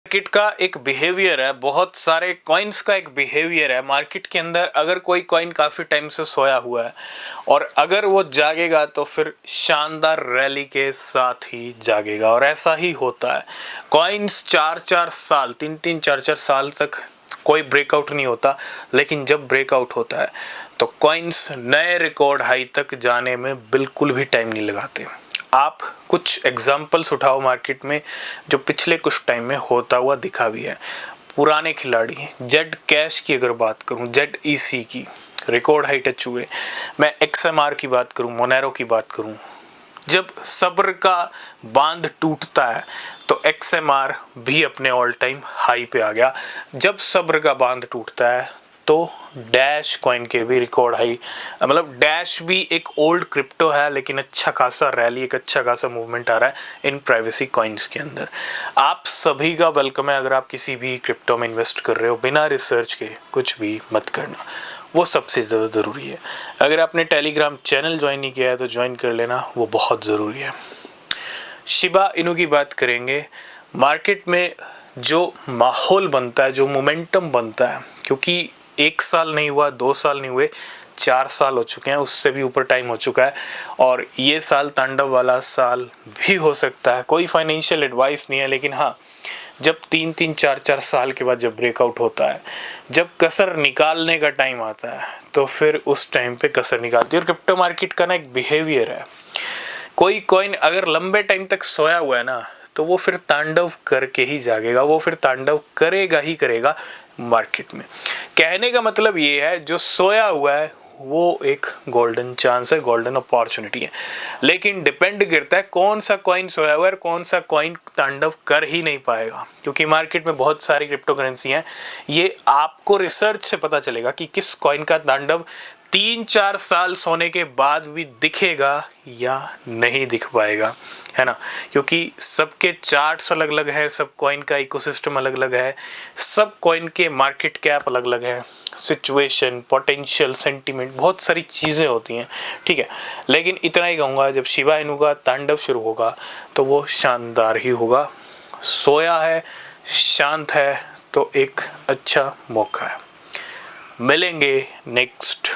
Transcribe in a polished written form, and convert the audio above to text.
Market का एक behaviour है, बहुत सारे कॉइन्स का एक बिहेवियर है मार्केट के अंदर। अगर कोई कॉइन काफी टाइम से सोया हुआ है और अगर वो जागेगा तो फिर शानदार रैली के साथ ही जागेगा, और ऐसा ही होता है। कॉइन्स 4-4 साल, 3-3, 4-4 साल तक कोई ब्रेकआउट नहीं होता, लेकिन जब ब्रेकआउट होता है तो कॉइन्स नए रिकॉर्ड हाई तक जाने में बिल्कुल भी टाइम नहीं लगाते। आप कुछ एग्जाम्पल्स उठाओ मार्केट में जो पिछले कुछ टाइम में होता हुआ दिखा भी है। पुराने खिलाड़ी जेड कैश की अगर बात करूं, जेड ईसी की रिकॉर्ड हाई टच हुए, मैं एक्सएमआर की बात करूं, मोनेरो की बात करूं, जब सब्र का बांध टूटता है तो एक्सएमआर भी अपने ऑल टाइम हाई पे आ गया। जब सब्र का बांध टूटता है तो डैश कॉइन के भी रिकॉर्ड हाई, मतलब डैश भी एक ओल्ड क्रिप्टो है, लेकिन अच्छा खासा रैली, एक अच्छा खासा मूवमेंट आ रहा है इन प्राइवेसी कॉइन्स के अंदर। आप सभी का वेलकम है। अगर आप किसी भी क्रिप्टो में इन्वेस्ट कर रहे हो, बिना रिसर्च के कुछ भी मत करना, वो सबसे ज़्यादा ज़रूरी है। अगर आपने टेलीग्राम चैनल ज्वाइन नहीं किया है तो ज्वाइन कर लेना, वो बहुत ज़रूरी है। शिबा इनू की बात करेंगे। मार्केट में जो माहौल बनता है, जो मोमेंटम बनता है, क्योंकि 1 साल नहीं हुआ, 2 साल नहीं हुए, 4 साल हो चुके हैं, उससे भी ऊपर टाइम हो चुका है, और ये साल तांडव वाला साल भी हो सकता है। कोई फाइनेंशियल एडवाइस नहीं है, लेकिन हाँ, जब 3-3, 4-4 साल के बाद जब ब्रेकआउट होता है, जब कसर निकालने का टाइम आता है, तो फिर उस टाइम पे कसर निकालती है। और क्रिप्टो मार्केट का ना एक बिहेवियर है, कोई कॉइन अगर लंबे टाइम तक सोया हुआ है ना, तो वो फिर तांडव करके ही जागेगा, वो फिर तांडव करेगा ही करेगा मार्केट में। कहने का मतलब ये है, जो सोया हुआ है वो एक गोल्डन चांस है, गोल्डन अपॉर्चुनिटी है, लेकिन डिपेंड करता है कौन सा कॉइन सोया हुआ है और कौन सा कॉइन तांडव कर ही नहीं पाएगा। क्योंकि मार्केट में बहुत सारी क्रिप्टो करेंसी हैं, ये आपको रिसर्च से पता चलेगा कि किस कॉइन का तांडव 3-4 साल सोने के बाद भी दिखेगा या नहीं दिख पाएगा, है ना। क्योंकि सबके चार्ट्स अलग अलग है, सब कॉइन का इकोसिस्टम अलग अलग है, सब कॉइन के मार्केट कैप अलग अलग है, सिचुएशन, पोटेंशियल, सेंटीमेंट, बहुत सारी चीज़ें होती हैं, ठीक है। लेकिन इतना ही कहूँगा, जब शिबा इनू का तांडव शुरू होगा तो वो शानदार ही होगा। सोया है, शांत है, तो एक अच्छा मौका है। मिलेंगे नेक्स्ट